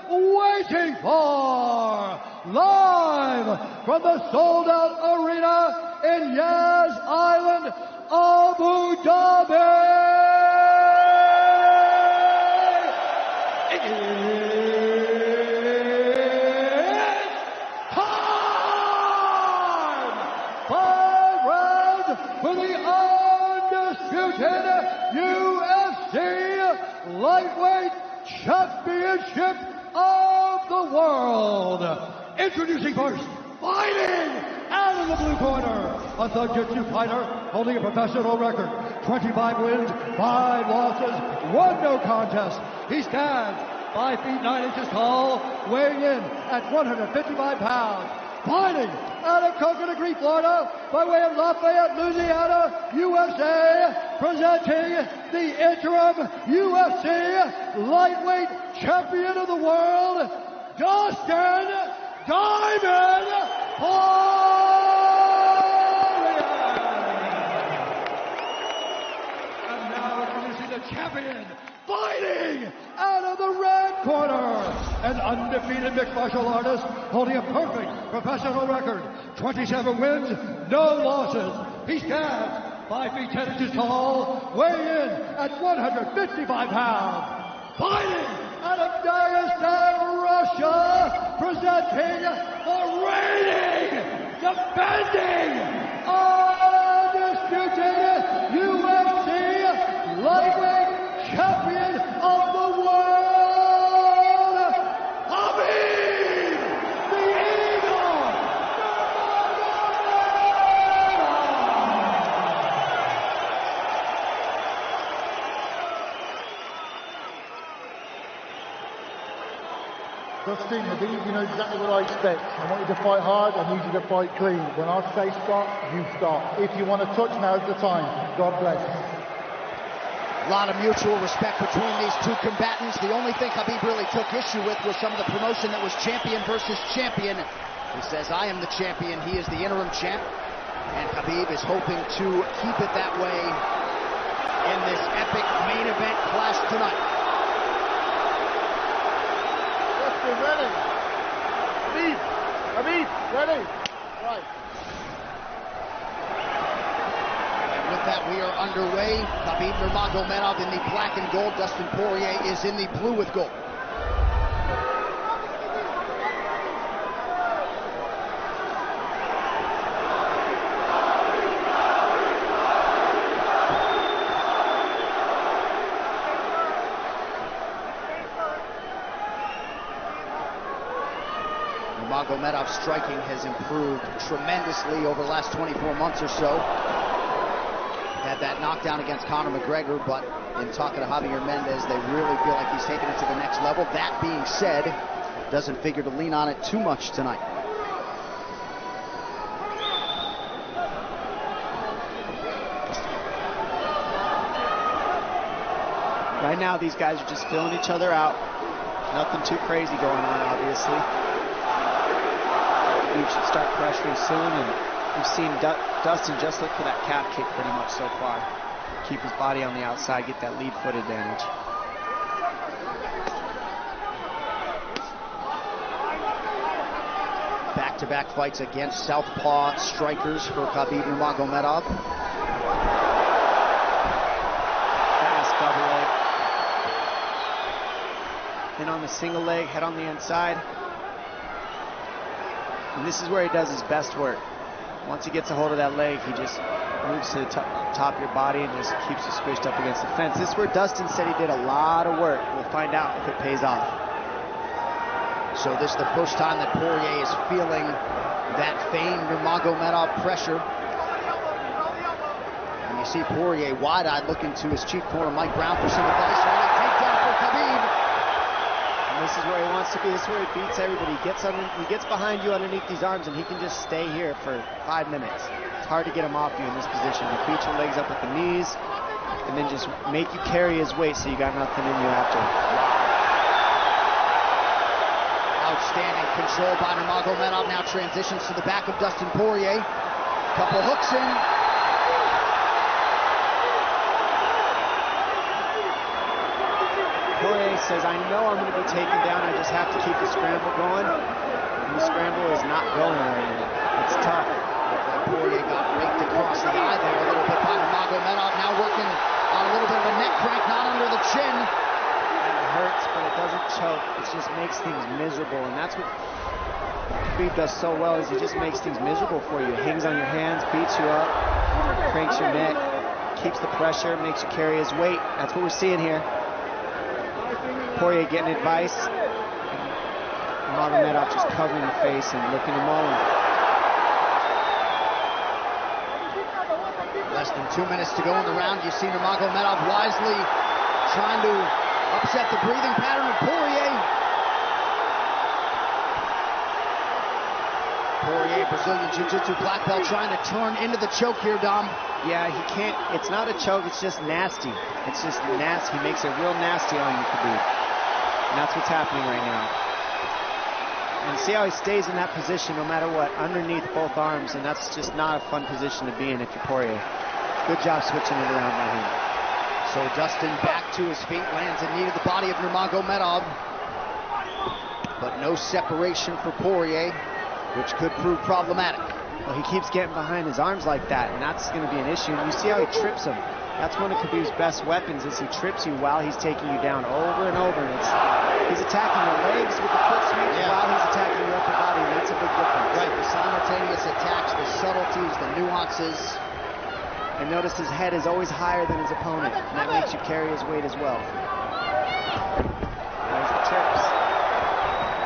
waiting for. Live from the sold-out arena in Yas Island, Abu Dhabi. For the undisputed UFC lightweight championship of the world. Introducing first, fighting out of the blue corner, a Jiu-Jitsu fighter holding a professional record, 25 wins, 5 losses, 1 no contest. He stands 5 feet 9 inches tall, weighing in at 155 pounds. Fighting out of Coconut Green, Florida, by way of Lafayette, Louisiana, USA, presenting the interim UFC lightweight champion of the world, Dustin Diamond Poirier. And now introducing the champion, fighting out of the red corner, an undefeated mixed martial artist holding a perfect professional record, 27 wins, no losses. He stands 5 feet 10 inches tall, weighing in at 155 pounds. Fighting out of Dagestan, Russia, presenting the reigning, defending, undisputed UFC lightweight champion of the world, Khabib, the Eagle, Dustin, Khabib, you know exactly what I expect. I want you to fight hard, I need you to fight clean. When I say stop, you stop. If you want to touch, now's the time. God bless. A lot of mutual respect between these two combatants. The only thing Khabib really took issue with was some of the promotion that was champion versus champion. He says, I am the champion, he is the interim champ. And Khabib is hoping to keep it that way in this epic main event clash tonight. Dustin, ready? Khabib, ready? Right. With that, we are underway. Khabibnurmagomedov in the black and gold. Dustin Poirier is in the blue with gold. Nurmagomedov's striking has improved tremendously over the last 24 months or so. Had that knockdown against Conor McGregor, but in talking to Javier Mendez, they really feel like he's taking it to the next level. That being said, doesn't figure to lean on it too much tonight. Right now, these guys are just filling each other out. Nothing too crazy going on, obviously. We should start pressuring soon, and we've seen Dustin just look for that calf kick pretty much so far. Keep his body on the outside, get that lead foot advantage. Back-to-back fights against southpaw strikers for Khabibnurmagomedov. Fast double leg. Then on the single leg, head on the inside. And this is where he does his best work. Once he gets a hold of that leg, he just moves to the top of your body and just keeps you squished up against the fence. This is where Dustin said he did a lot of work. We'll find out if it pays off. So this is the first time that Poirier is feeling that famed Nurmagomedov pressure. And you see Poirier wide-eyed looking to his chief corner, Mike Brown, for some advice. And a takedown for Khabib. And this is where he wants to be. This is where he beats everybody. He gets behind you underneath these arms, and he can just stay here for 5 minutes. It's hard to get him off you in this position. You beat your legs up with the knees, and then just make you carry his weight so you got nothing in you after. Outstanding control by Nurmagomedov. Now transitions to the back of Dustin Poirier. Couple hooks in. Poirier says, I know I'm going to be taken down. I just have to keep the scramble going. And the scramble is not going right now. It's tough. Poirier got raked across the eye there a little bit by Nurmagomedov. Now working on a little bit of a neck crank, not under the chin. It hurts, but it doesn't choke. It just makes things miserable. And that's what Khabib does so well, is he just makes things miserable for you. Hangs on your hands, beats you up, cranks your neck, keeps the pressure, makes you carry his weight. That's what we're seeing here. Poirier getting advice. Nurmagomedov just covering the face and looking him on. Less than 2 minutes to go in the round. You see Nurmagomedov wisely trying to upset the breathing pattern of Poirier. Poirier, Brazilian Jiu-Jitsu black belt, trying to turn into the choke here, Dom. Yeah, he can't. It's not a choke. It's just nasty. It's just nasty. He makes it real nasty on you, Khabib. And that's what's happening right now. And see how he stays in that position no matter what, underneath both arms, and that's just not a fun position to be in if you're Poirier. Good job switching it around by him. So Dustin back to his feet, lands in knee to the body of Nurmagomedov. But no separation for Poirier, which could prove problematic. Well, he keeps getting behind his arms like that, and that's going to be an issue. And you see how he trips him. That's one of Khabib's best weapons, is he trips you while he's taking you down over and over. And he's attacking your legs with the foot sweeps while he's attacking your upper body, and that's a big difference. Right, the simultaneous attacks, the subtleties, the nuances. And notice his head is always higher than his opponent, and that makes you carry his weight as well. There's the trips.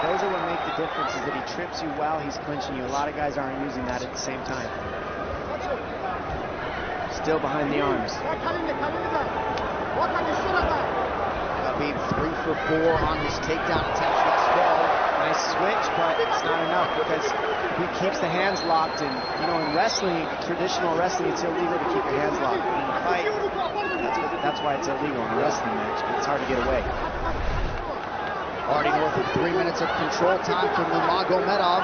Those are what make the difference, is that he trips you while he's clinching you. A lot of guys aren't using that at the same time. Still behind the arms. Khabib 3 for 4 on his takedown attempts thus far. Nice switch, but it's not enough because he keeps the hands locked. And you know, in wrestling, traditional wrestling, it's illegal to keep your hands locked. In a fight, that's why it's illegal in a wrestling match. But it's hard to get away. Already north of 3 minutes of control time for Nurmagomedov.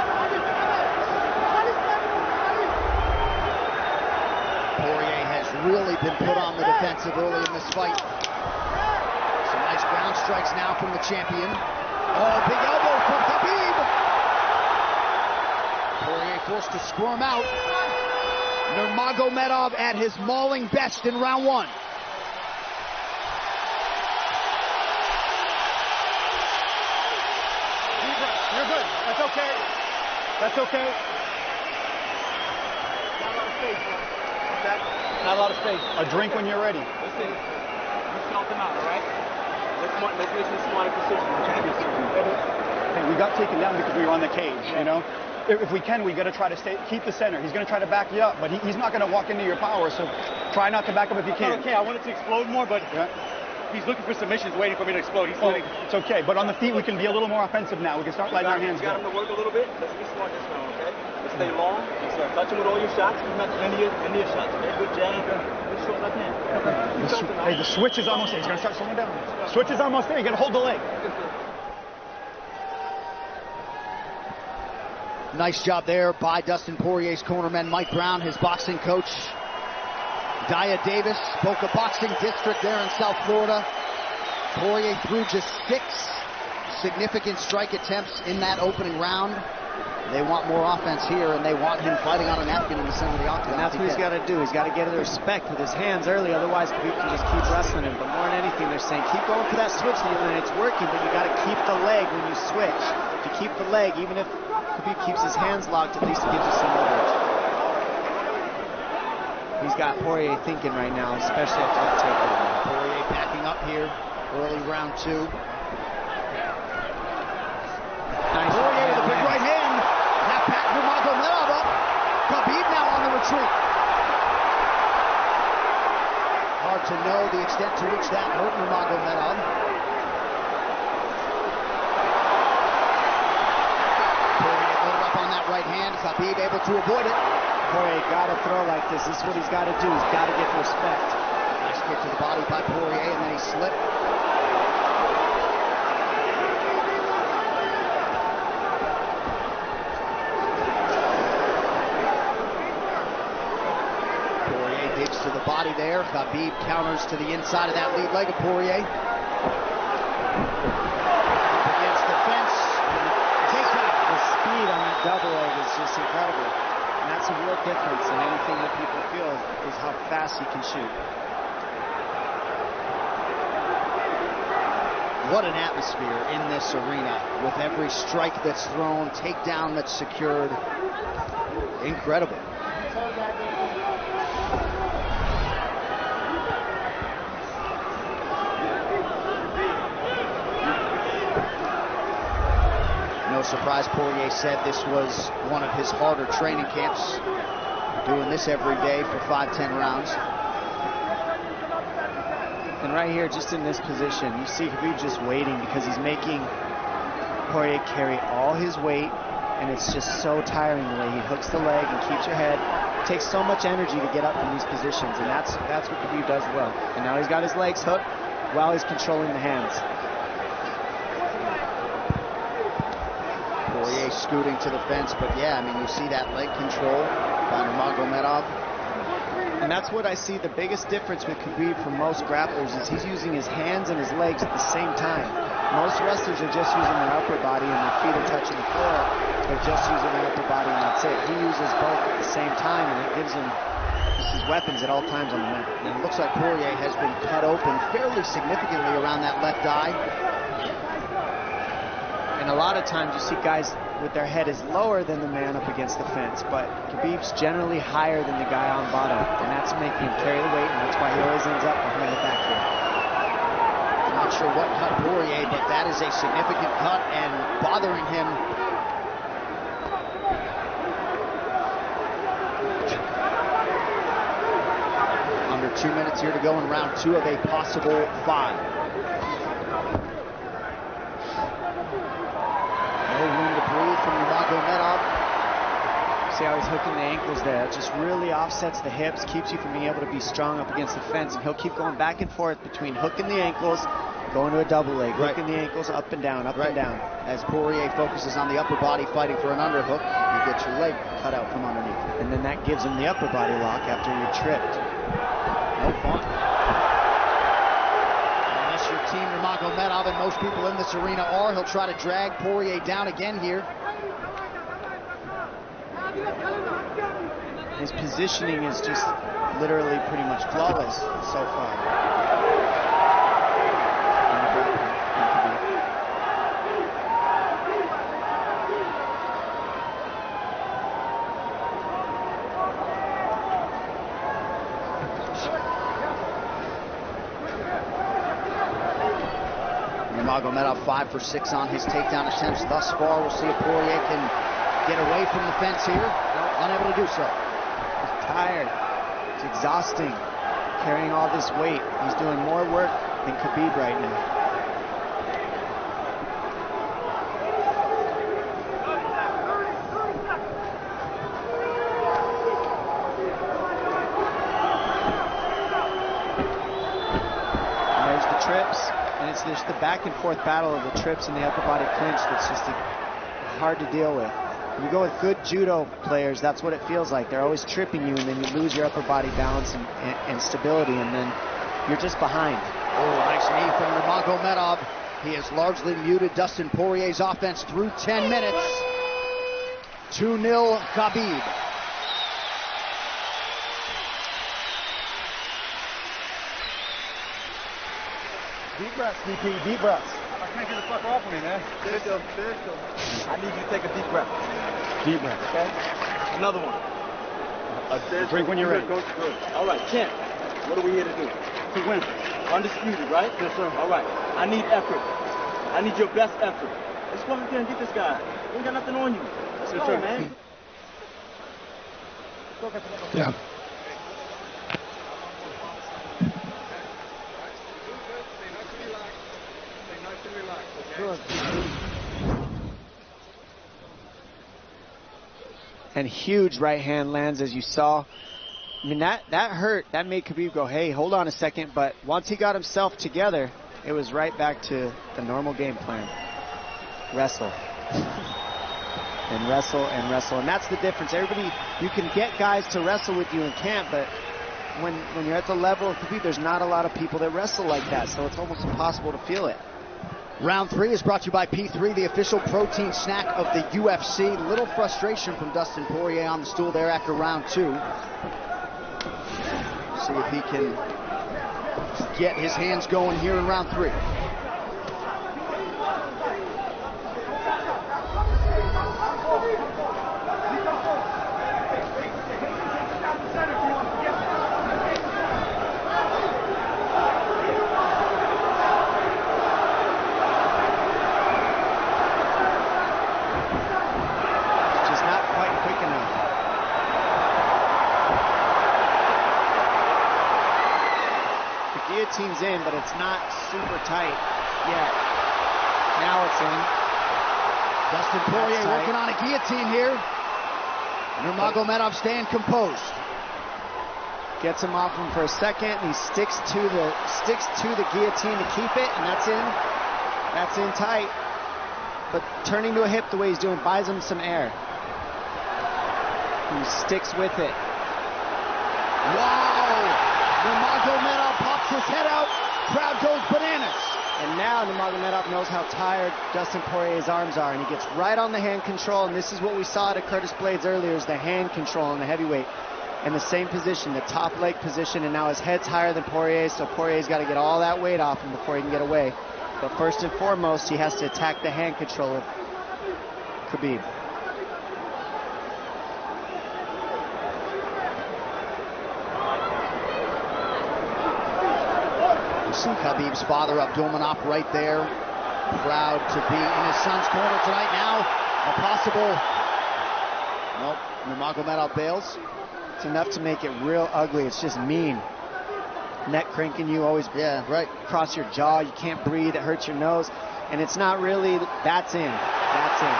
Poirier has really been put on the defensive early in this fight. Some nice ground strikes now from the champion. Oh, big elbow from Khabib. Poirier forced to squirm out. Nurmagomedov at his mauling best in round 1. You're good. That's okay. That's okay. Not a lot of space, bro. Not a lot of space. A drink when you're ready. Listen, you felt them out, all right? Let's make some smart decisions. Hey, we got taken down because we were on the cage, you know? If we can, we got to try to keep the center. He's going to try to back you up, but he's not going to walk into your power, so try not to back up if you can. Okay, I wanted to explode more, but he's looking for submissions, waiting for me to explode. It's okay, but on the feet, we can be a little more offensive now. We can start letting our hands go. You got him to work a little bit. Let's be smart this round, okay? Let's stay long. Let's touch him with all your shots. He's not any of your shots, okay? Good jab. Good short left hand. Hey, the switch is almost there. He's going to start slowing down. Switch is almost there. You got to hold the leg. Nice job there by Dustin Poirier's cornerman, Mike Brown, his boxing coach. Daya Davis, Boca Boxing District there in South Florida. Poirier threw just 6 significant strike attempts in that opening round. They want more offense here, and they want him fighting on a napkin in the center of the octagon. And that's what he's got to do. He's got to get the respect with his hands early, otherwise Khabib can just keep wrestling him. But more than anything, they're saying keep going for that switch, and it's working, but you got to keep the leg when you switch. If you keep the leg, even if Khabib keeps his hands locked, at least it gives you some leverage. He's got Poirier thinking right now, especially after that takedown. Poirier backing up here, early round 2. Nice. Poirier with a big right hand. Half pack Nurmagomedov up. Khabib now on the retreat. Hard to know the extent to which that hurt Nurmagomedov. Poirier loaded up on that right hand. Khabib able to avoid it. Poirier got to throw like this. This is what he's got to do. He's got to get respect. Nice kick to the body by Poirier, and then he slipped. Poirier digs to the body there. Khabib counters to the inside of that lead leg of Poirier. incredible. And that's a real difference in anything that people feel is how fast he can shoot. What an atmosphere in this arena with every strike that's thrown, takedown that's secured. Incredible. No surprise, Poirier said this was one of his harder training camps, doing this every day for 5-10 rounds. And right here, just in this position, you see Khabib just waiting because he's making Poirier carry all his weight, and it's just so tiring the way he hooks the leg and keeps your head. It takes so much energy to get up from these positions, and that's what Khabib does well. And now he's got his legs hooked while he's controlling the hands. Poirier scooting to the fence, but yeah, I mean, you see that leg control by Nurmagomedov. And that's what I see the biggest difference with Khabib from most grapplers is he's using his hands and his legs at the same time. Most wrestlers are just using their upper body and their feet are touching the floor. They're just using their upper body and that's it. He uses both at the same time and it gives him his weapons at all times on the mat. And it looks like Poirier has been cut open fairly significantly around that left eye. And a lot of times you see guys with their head is lower than the man up against the fence, but Khabib's generally higher than the guy on bottom, and that's making him carry the weight, and that's why he always ends up behind the back here. I'm not sure what cut Poirier, but that is a significant cut and bothering him. Under 2 minutes here to go in round 2 of a possible 5. No room to breathe from Nurmagomedov. See how he's hooking the ankles there. It just really offsets the hips, keeps you from being able to be strong up against the fence, and he'll keep going back and forth between hooking the ankles, going to a double leg, hooking the ankles up and down, up and down. As Poirier focuses on the upper body fighting for an underhook, you get your leg cut out from underneath. And then that gives him the upper body lock after you're tripped. No fun. Unless you're Team Nurmagomedov, and most people in this arena are, he'll try to drag Poirier down again here. His positioning is just literally pretty much flawless so far. Nurmagomedov 5 for 6 on his takedown attempts thus far. We'll see if Poirier can get away from the fence here. Unable to do so. He's tired. It's exhausting carrying all this weight. He's doing more work than Khabib right now. And there's the trips. And it's just the back and forth battle of the trips and the upper body clinch that's just hard to deal with. When you go with good judo players, that's what it feels like. They're always tripping you, and then you lose your upper body balance and stability, and then you're just behind. Oh, nice knee from Nurmagomedov. He has largely muted Dustin Poirier's offense through 10 minutes. 2-0 Khabib. Deep breaths, DP, deep breaths. I can't get the fuck off of me, man. I need you to take a deep breath. Deep breath, okay? Another one. A drink when you're ready. Good. All right, champ. What are we here to do? To win. Undisputed, right? Yes, sir. All right. I need effort. I need your best effort. Let's go out there and get this guy. We ain't got nothing on you. Let's go, man. Yeah. And huge right hand lands, as you saw. I mean, that hurt. That made Khabib go, hey, hold on a second. But once he got himself together, it was right back to the normal game plan. Wrestle. And wrestle and wrestle. And that's the difference. Everybody, you can get guys to wrestle with you in camp, but when you're at the level of Khabib, there's not a lot of people that wrestle like that. So it's almost impossible to feel it. Round 3 is brought to you by P3, the official protein snack of the UFC. Little frustration from Dustin Poirier on the stool there after round 2. See if he can get his hands going here in round 3. Guillotine's in, but it's not super tight yet. Now it's in. Dustin Poirier working on a guillotine here. Nurmagomedov staying composed. Gets him off him for a second, and he sticks to the guillotine to keep it, and that's in. That's in tight. But turning to a hip the way he's doing buys him some air. He sticks with it. Wow! Nurmagomedov pops his head out, crowd goes bananas. And now Nurmagomedov knows how tired Dustin Poirier's arms are, and he gets right on the hand control, and this is what we saw at Curtis Blades earlier, is the hand control on the heavyweight. In the same position, the top leg position, and now his head's higher than Poirier's, so Poirier's got to get all that weight off him before he can get away. But first and foremost, he has to attack the hand control of Khabib. See Khabib's father, Abdulmanap, right there. Proud to be in his son's corner tonight. Now, a possible... Nope, Nurmagomedov bails. It's enough to make it real ugly. It's just mean. Neck cranking you, always across your jaw. You can't breathe. It hurts your nose. And it's not really... That's in. That's in.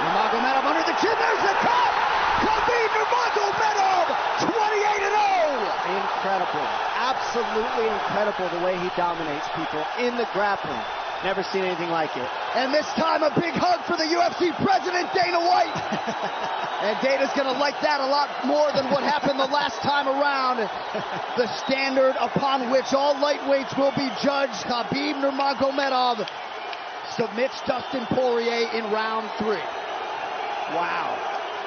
Nurmagomedov under the chin. There's the cut! Khabib Nurmagomedov, 28-0! Incredible. Absolutely incredible the way he dominates people in the grappling. Never seen anything like it. And this time a big hug for the UFC president, Dana White. And Dana's going to like that a lot more than what happened the last time around. The standard upon which all lightweights will be judged. Khabib Nurmagomedov submits Dustin Poirier in round 3. Wow.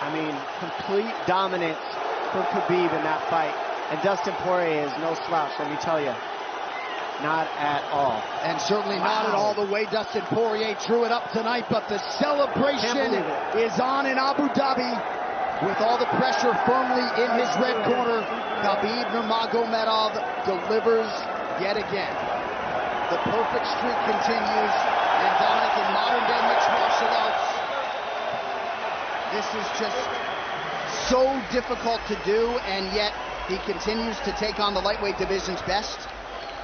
I mean, complete dominance from Khabib in that fight. And Dustin Poirier is no slouch, let me tell you. Not at all. And certainly not at all the way Dustin Poirier drew it up tonight, but the celebration is on in Abu Dhabi with all the pressure firmly in his red corner. Khabib Nurmagomedov delivers yet again. The perfect streak continues, and Dominic, in modern-day mixed martial arts, this is just so difficult to do, and yet he continues to take on the lightweight division's best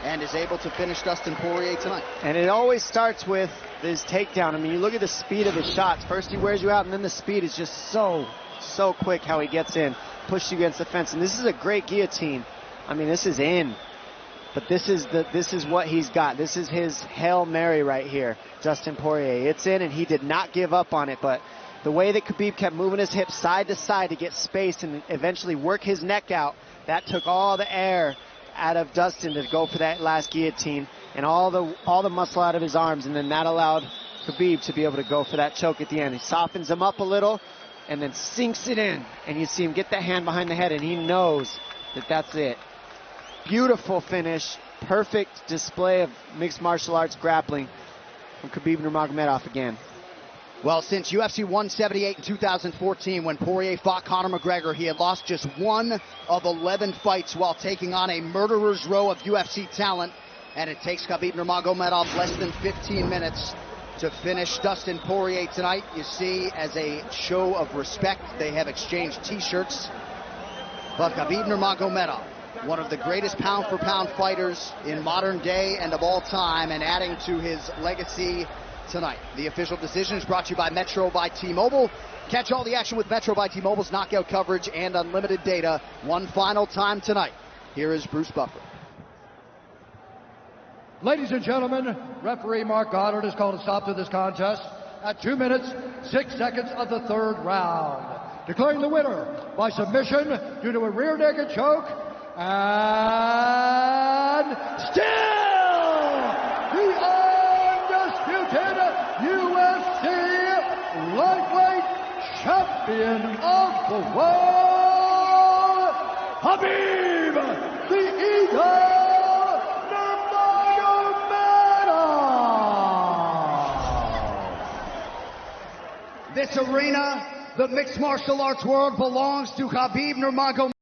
and is able to finish Dustin Poirier tonight. And it always starts with his takedown. I mean, you look at the speed of his shots. First he wears you out, and then the speed is just so quick how he gets in, pushes you against the fence. And this is a great guillotine. I mean, this is in. But this is what he's got. This is his Hail Mary right here, Dustin Poirier. It's in, and he did not give up on it. But the way that Khabib kept moving his hips side to side to get space and eventually work his neck out, that took all the air out of Dustin to go for that last guillotine, and all the muscle out of his arms, and then that allowed Khabib to be able to go for that choke at the end. He softens him up a little and then sinks it in, and you see him get that hand behind the head, and he knows that that's it. Beautiful finish, perfect display of mixed martial arts grappling from Khabib Nurmagomedov again. Well, since UFC 178 in 2014, when Poirier fought Conor McGregor, he had lost just 1 of 11 fights while taking on a murderer's row of UFC talent. And it takes Khabib Nurmagomedov less than 15 minutes to finish Dustin Poirier tonight. You see, as a show of respect, they have exchanged T-shirts. But Khabib Nurmagomedov, one of the greatest pound-for-pound fighters in modern day and of all time, and adding to his legacy tonight. The official decision is brought to you by Metro by T-Mobile. Catch all the action with Metro by T-Mobile's knockout coverage and unlimited data one final time tonight. Here is Bruce Buffer. Ladies and gentlemen, referee Mark Goddard has called a stop to this contest at 2 minutes, 6 seconds of the 3rd round, declaring the winner by submission due to a rear naked choke, and still the champion of the world, Khabib, the Eagle Nurmagomedov. This arena, the mixed martial arts world, belongs to Khabib Nurmagomedov.